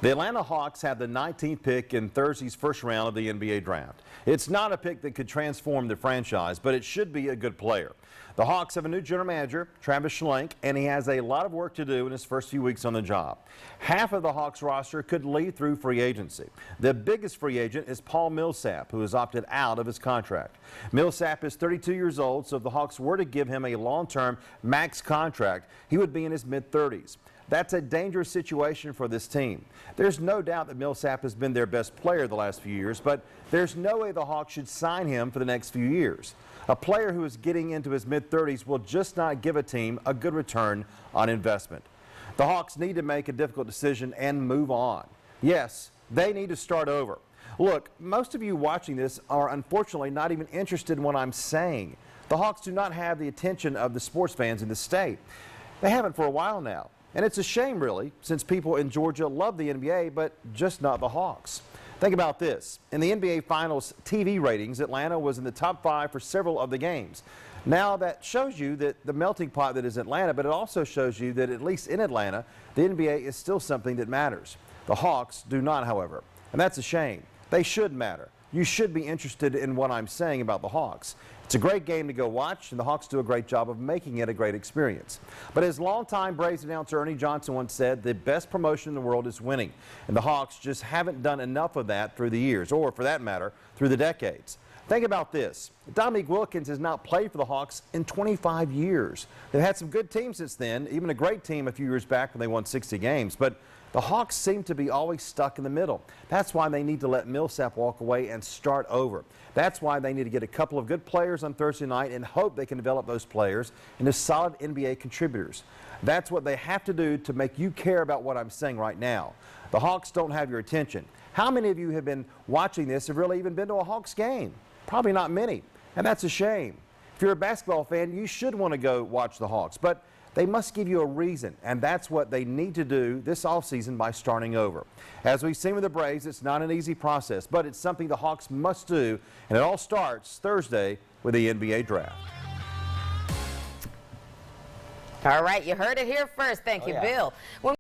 The Atlanta Hawks have the 19th pick in Thursday's first round of the NBA draft. It's not a pick that could transform the franchise, but it should be a good player. The Hawks have a new general manager, Travis Schlenk, and he has a lot of work to do in his first few weeks on the job. Half of the Hawks roster could leave through free agency. The biggest free agent is Paul Millsap, who has opted out of his contract. Millsap is 32 years old, so if the Hawks were to give him a long-term max contract, he would be in his mid-30s. That's a dangerous situation for this team. There's no doubt that Millsap has been their best player the last few years, but there's no way the Hawks should sign him for the next few years. A player who is getting into his mid-30s will just not give a team a good return on investment. The Hawks need to make a difficult decision and move on. Yes, they need to start over. Look, most of you watching this are unfortunately not even interested in what I'm saying. The Hawks do not have the attention of the sports fans in the state. They haven't for a while now. And it's a shame, really, since people in Georgia love the NBA, but just not the Hawks. Think about this. In the NBA Finals TV ratings, Atlanta was in the top 5 for several of the games. Now, that shows you that the melting pot that is Atlanta, but it also shows you that at least in Atlanta, the NBA is still something that matters. The Hawks do not, however, and that's a shame. They should matter. You should be interested in what I'm saying about the Hawks. It's a great game to go watch, and the Hawks do a great job of making it a great experience. But as longtime Braves announcer Ernie Johnson once said, the best promotion in the world is winning. And the Hawks just haven't done enough of that through the years, or for that matter, through the decades. Think about this. Dominique Wilkins has not played for the Hawks in 25 years. They've had some good teams since then, even a great team a few years back when they won 60 games. But the Hawks seem to be always stuck in the middle. That's why they need to let Millsap walk away and start over. That's why they need to get a couple of good players on Thursday night and hope they can develop those players into solid NBA contributors. That's what they have to do to make you care about what I'm saying right now. The Hawks don't have your attention. How many of you have been watching this have really even been to a Hawks game? Probably not many, and that's a shame. If you're a basketball fan, you should want to go watch the Hawks, but they must give you a reason, and that's what they need to do this offseason by starting over. As we've seen with the Braves, it's not an easy process, but it's something the Hawks must do, and it all starts Thursday with the NBA draft. All right, you heard it here first. Thank you, Bill.